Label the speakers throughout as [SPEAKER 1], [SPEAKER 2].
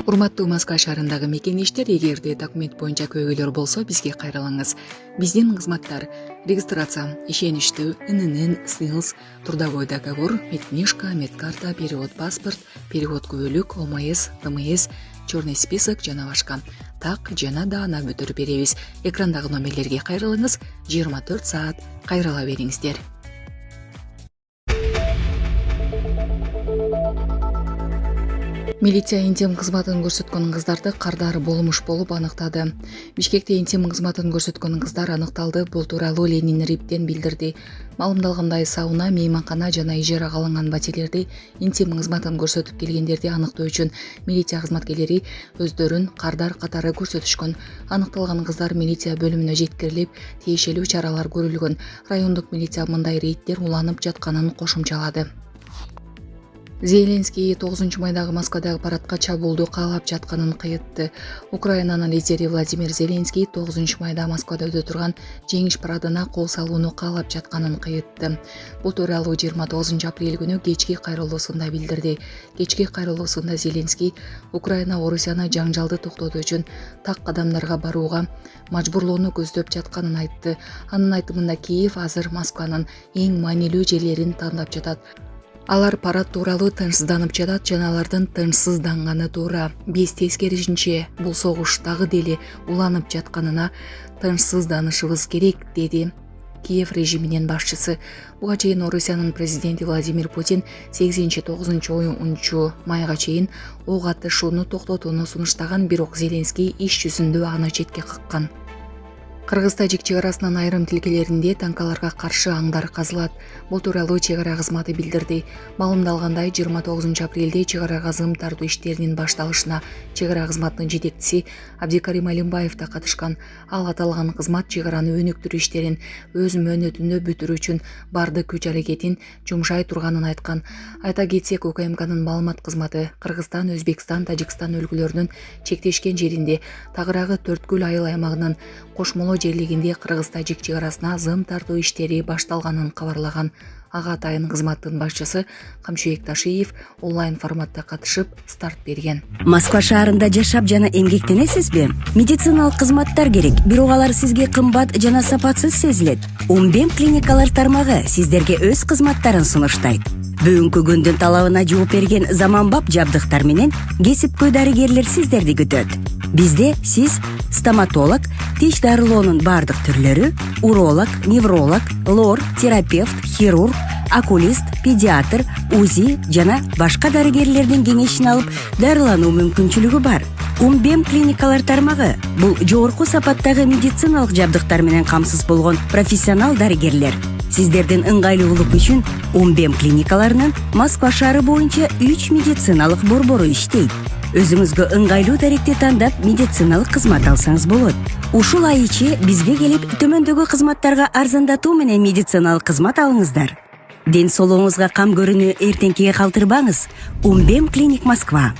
[SPEAKER 1] Урматтуу Москва шаарындагы мекенештер, эгерде документ боюнча көйгөйлөр болсо бизге кайрылыңыз. Биздин кызматтар: регистрация, ишеничтүү, ИНН, СНИЛС, трудовой договор, медкнижка, медкарта, перевод паспорт, перевод күбөлүк, ОМС, ДМС, черный список жана башка. Так жана да ана бүтүр беребиз. Экрандагы номерлерге кайрылыңыз, 24 саат кайрыла бериңиздер. Милиция интим кызматын көрсөткөн кыздарды кардар болмуш болуп аныктады. Бишкекте интим кызматын көрсөткөн кыздар аныкталды. Бул тууралуу Ленин Риптен билдирди. Маалымдалгандай, сауна, мейманкана жана ижарага алынган батирлерди интим кызматын көрсөтүп келгендерди аныктоо үчүн милиция кызматкерлери өздөрүн кардар катары көрсөтүшкөн. Аныкталган кыздар милиция бөлүмүнө жеткирилип, тиешелүү чаралар көрүлгөн. Райондук милиция мындай рейдтер уланып жатканын кошумчалады. Зеленский 9 майдагы Москвадагы парадка чабуулду каалап жатканын кыйытты. Украинанын лидери Владимир Зеленский 9 майда Москвада өтө турган жеңиш парадына кол салууну каалап жатканын кыйытты. Бул тууралуу 29 апрель күнү кечки кайрылуусунда билдирди. Кечки кайрылуусунда Зеленский Украина Орусияны жаңжалды токтотуу үчүн так кадамдарга барууга мажбурлоону көздөп жатканын айтты. Анын айтымында Киев азыр Москванын эң маанилүү жерлерин тандап жатат. Алар парад тууралуу тынчсызданып жатат жана алардын тынчсызданганы туура. Биз тескерисинче бул согуш дагы деле уланып жатканына тынчсызданышыбыз керек, деди Киев режиминин башчысы. Буга чейин Орусиянын президенти Владимир Путин 8-9 майга чейин ок атышууну токтотууну сунуштаган, бирок Зеленский иш жүзүндө аны четке каккан. Кыргыз-тажик чек арасынын айрым тилкелеринде танкаларга каршы аңдар казылат. Бул тууралуу чек ара кызматы билдирди. Маалымдалгандай, 29 апрелде чек арага зым тартуу иштеринин башталышына чек ара кызматынын жетекчиси Абдикарим Алимбаев да катышкан. Ал аталган кызмат чек араны өнүктүрүү иштерин өз мөөнөтүндө бүтүрүү үчүн бардык күч аракетин жумшай турганын айткан. Айта кетсек, УКМКнын маалымат кызматы Кыргызстан, Өзбекстан, Тажикстан өлкөлөрүнүн чектешкен жеринде тагыраагы Төрткүл айыл аймагынын кошмоло жерлигинде Кыргыз-тажик чек арасына зым тартуу иштери башталганын кабарлаган. Ага атайын кызматтын башчысы Камчыбек Ташиев онлайн форматта катышып старт берген.
[SPEAKER 2] Москва шаарында жашап жана эмгектенесизби? Медициналык кызматтар керек, бирок алар сизге кымбат жана сапатсыз сезилет. Умбем клиникалар тармагы сиздерге өз кызматтарын сунуштайт. Бүгүнкү күндүн талабына жооп берген заманбап жабдыктар менен кесипкөй дарыгерлер сиздерди күтөт. Бизде сиз стоматолог, тиш дарылоонун бардык түрлөрү, уролог, невролог, лор, терапевт, хирург, окулист, педиатр, УЗИ жана башка дарыгерлердин кеңешин алып дарылануу мүмкүнчүлүгү бар. Умбем клиникалар тармагы бул жогорку сапаттагы медициналык жабдыктар менен камсыз болгон профессионал дарыгерлер. Сиздердин ыңгайлуулук үчүн Умбем клиникаларынын Москва шаары боюнча 3 медициналык борбору иштейт. Өзүңүзгө ыңгайлуу даректи тандап медициналык кызмат алсаңыз болот. Ушул ай ичи бизге келип төмөндөгү кызматтарга арзандатуу менен медициналык кызмат алыңыздар. Ден соолугуңузга кам көрүүнү эртеңкиге калтырбаңыз. Умбем клиник Москва.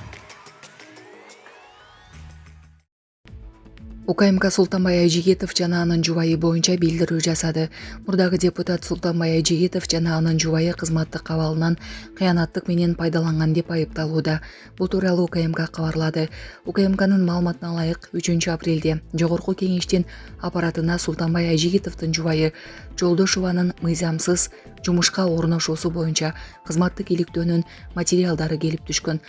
[SPEAKER 1] УКМК Султанбай Айжигитов жана анын жубайы боюнча билдирүү жасады. Мурдагы депутат Султанбай Айжигитов жана анын жубайы кызматтык абалынан кыянаттык менен пайдаланган деп айыпталууда. Бул тууралуу УКМК кабарлады. УКМКнын маалыматына ылайык, 3 апрелде жогорку кеңештин аппаратына Султанбай Айжигитовдун жубайы Жолдошованын мыйзамсыз жумушка орношуусу боюнча кызматтык иликтөөнүн материалдары келип түшкөн.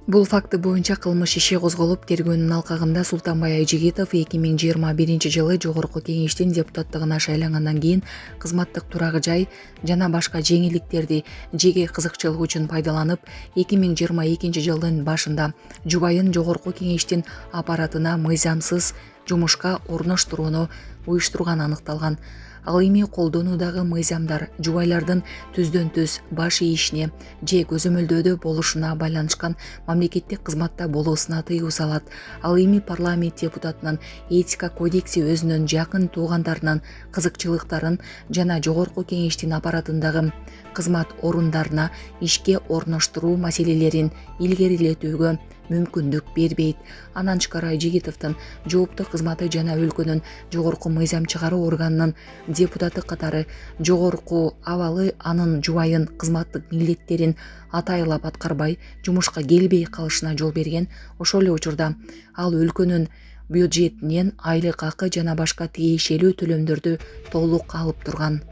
[SPEAKER 1] Бул факты боюнча кылмыш иши козголуп, тергөөнүн алкагында Султанбай Айжигитов 2021 жылы жогорку кеңештин депутаттыгына шайлангандан кийин кызматтык турак жай жана башка жеңилдиктерди жеке кызыкчылык үчүн пайдаланып, 2022 жылдын башында жубайын жогорку кеңештин аппаратына мыйзамсыз жумушка орноштурууну уюштурган аныкталган. Ал эми колдонуудагы мыйзамдар жубайлардын түздөн түз баш ийишине же көзөмөлдөөдө болушуна байланышкан мамлекеттик кызматта болуусуна тыюу салат. Ал эми парламент депутатынын этика кодекси өзүнүн жакын туугандарынын кызыкчылыктарын жана жогорку кеңештин аппаратындагы кызмат орундарына ишке орноштуруу маселелерин илгерилетүүгө мүмкүндүк бербейт. Андан тышкары Айжигитовдун жооптуу кызматы жана өлкөнүн жогорку мыйзам чыгаруу органынын депутаты катары жогорку абалы анын жубайын кызматтык милдеттерин атайлап аткарбай жумушка келбей калышына жол берген. Ошол эле учурда ал өлкөнүн бюджетинен айлык акы жана башка тиешелүү төлөмдөрдү толук алып турган.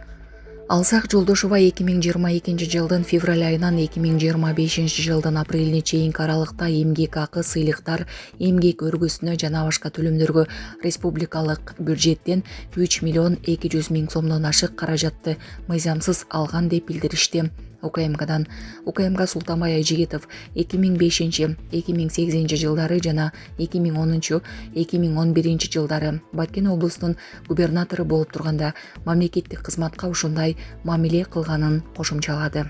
[SPEAKER 1] Алсак Жолдошова 2022 жылдын февраль айынан 2025 жылдын апрелине чейинки аралыкта эмгек акы, сыйлыктар, эмгек өргөсүнө жана башка төлөмдөргө республикалык бюджеттен 3 миллион 200 миң сомдон ашык каражатты мыйзамсыз алган деп билдиришти. УКМК Султанбай Айжигитов 2005-2008 жылдары жана 2010-2011 жылдары Баткен облусунун губернатору болуп турганда мамлекеттик кызматка ушундай мамиле кылганын кошумчалады.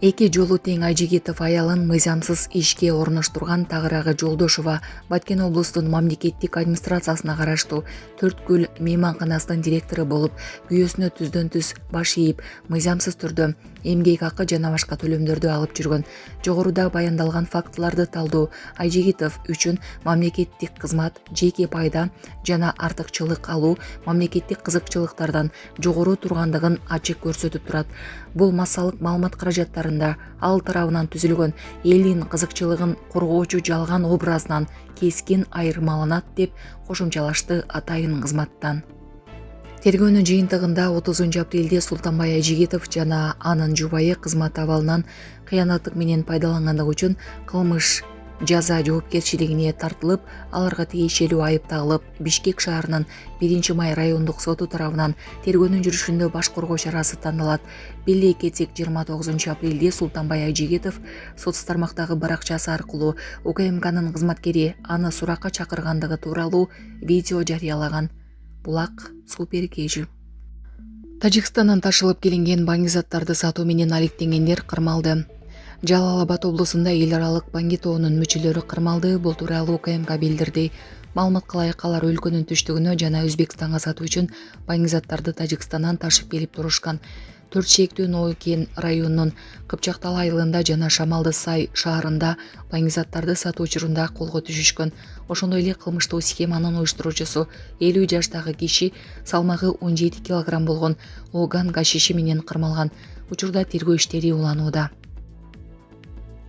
[SPEAKER 1] Эки жолу тең Айжигитов аялын мыйзамсыз ишке орноштурган Тагырагы Жолдошова Баткен облустун мамлекеттик администрациясына караштуу Төрткүл мейманканасынын директору болуп, күйөөсүнө түздөн түз баш ийип, мыйзамсыз түрдө эмгек акы жана башка төлөмдөрдү алып жүргөн. Жогоруда баяндалган фактыларды талдоо Айжигитов үчүн мамлекеттик кызмат, жеке пайда жана артыкчылык алуу мамлекеттик кызыкчылыктардан жогору тургандыгын ачык көрсөтүп турат. Бул массалык маалымат каражаттарында ал тарабынан түзүлгөн элдин кызыкчылыгын коргоочу жалган образынан кескин айырмаланат деп кошумчалашты атайын кызматтан. Тергөөнүн жыйынтыгында 30 апрелде Султанбай Айжигитов жана анын жубайы кызмат абалынан кыянаттык менен пайдалангандыгы үчүн кылмыш жаза жоопкерчилигине тартылып, аларга тиешелүү айып тагылып, Бишкек шаарынын 1-Май райондук соту тарабынан тергөөнүн жүрүшүндө баш коргоо чарасы тандалат. Беле кетсек 29 апрелде Султанбай Айжигитов соц тармактагы баракчасы аркылуу УКМКнын кызматкери аны суракка чакыргандыгы тууралуу видео жарыялаган. Булак супер кежи. Тажикстандан ташылып келинген баңги заттарды сатуу менен алектенгендер кырмалды. Жалал-Абад облусунда эл аралык баңги тобунун мүчөлөрү кырмалды. Бул тууралуу УКМК билдирди. Маалыматка ылайык алар өлкөнүн түштүгүнө жана Өзбекстанга сатуу үчүн баңги заттарды Тажикстандан ташып келип турушкан. 4 шектүү Ноукен районунун Кыпчактал айылында жана Шамалды Сай шаарында баңги заттарды сатуу учурунда колго түшүшкөн. Ошондой эле кылмыштуу схеманын уюштуруучусу 50 жаштагы киши салмагы 17 килограмм болгон оган гашиши менен кырмалган. Учурда тергөө иштери уланууда.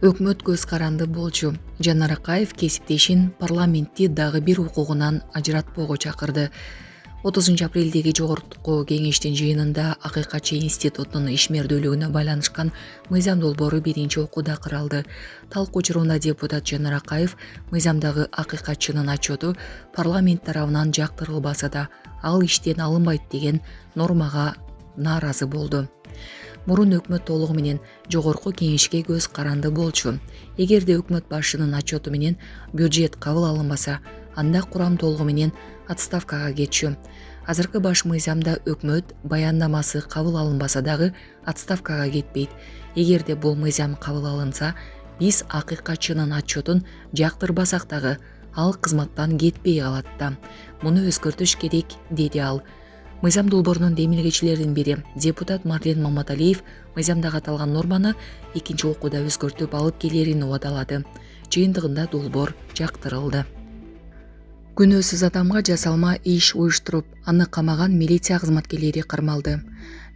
[SPEAKER 1] Өкмөт көз каранды болчу. Жанар Акаев кесиптешин парламентти дагы бир укугунан ажыратпоого чакырды. 30 апрелдеги жогорку кеңештин жыйынында Акыйкатчы институтунун ишмердүүлүгүнө байланышкан мыйзам долбоору биринчи окууда каралды. Талкуу учурунда депутат Жанар Акаев мыйзамдагы акыйкатчынын отчету парламент тарабынан жактырылбаса да, ал иштен алынбайт деген нормага нааразы болду. Мурун өкмөт толугу менен жогорку кеңешке көз каранды болчу. Эгерде өкмөт башчынын отчету менен бюджет кабыл алынбаса, анда курам толугу менен отставкага кетчү. Азыркы баш мыйзамда өкмөт баяндамасы кабыл алынбаса дагы отставкага кетпейт. Эгерде бул мыйзам кабыл алынса, биз акыйкатчынын отчетун жактырбасак дагы ал кызматтан кетпей калат да. Муну өзгөртүш керек, деди ал. Мыйзам долбоорунун демилгечилеринин бири депутат Марлен Маматалиев мыйзамдагы аталган норманы экинчи окууда өзгөртүп алып келерин убадалады. Жыйынтыгында долбоор жактырылды. Күнөөсүз адамга жасалма иш уюштуруп, аны камаган милиция кызматкерлери кармалды.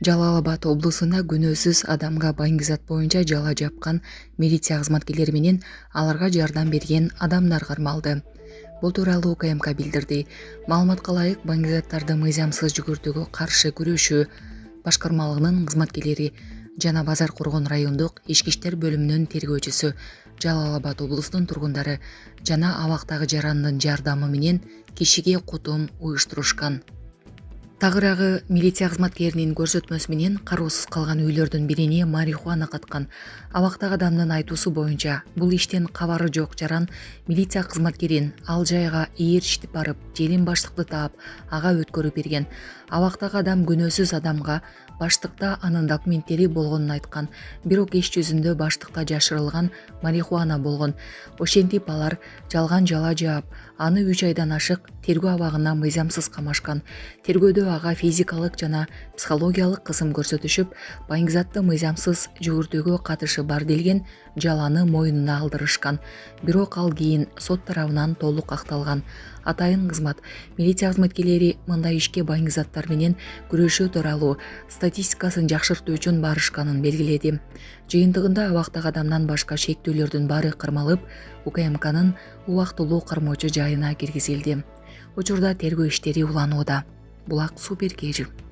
[SPEAKER 1] Жалал-Абад облусунда күнөөсүз адамга баңги зат боюнча жала жапкан милиция кызматкерлери менен аларга жардам берген адамдар кармалды. Бул тууралуу УКМК билдирди. Маалыматка ылайык, баңги заттарды мыйзамсыз жүгүртүүгө каршы күрөшүү башкармалыгынын кызматкерлери жана Базар Коргон райондук ички иштер бөлүмүнүн тергөөчүсү, Жалал-Абад облусунун тургундары жана абактагы жарандын жардамы менен кишиге кутум уюштурушкан. Тагырагы милиция кызматкеринин көрсөтмөсү менен кароосуз калган үйлөрдүн бирине марихуана каткан. Абактагы адамдын айтуусу боюнча, бул иштен кабары жок жаран милиция кызматкерин ал жайга ээрчитип барып, желин баштыкты таап, ага өткөрүп берген. Абактагы адам күнөөсүз адамга баштыкта анын документтери болгонун айткан, бирок иш жүзүндө баштыкта жашырылган марихуана болгон. Ошентип алар жалган жала жаап, аны 3 айдан ашык тергөө абагына мыйзамсыз камашкан. Тергөөдө тергөөдө ага физикалык жана психологиялык кысым көрсөтүшүп, Байыңгизатты мыйзамсыз жүгүртүүгө катышы бар делген жаланы мойнуна алдырышкан. Бирок ал кийин сот тарабынан толук акталган. Атайын кызмат милиция кызматкерлери мындай ишке байыңгизаттар менен күрөшүү тууралуу статистикасын жакшыртуу үчүн барышканын белгиледи. Жыйынтыгында абактагы адамдан башка шектүүлөрдүн баары кармалып, УКМКнын убактылуу кармоочу жайына киргизилди. Учурда тергөө иштери уланууда. Булак Суперкежи.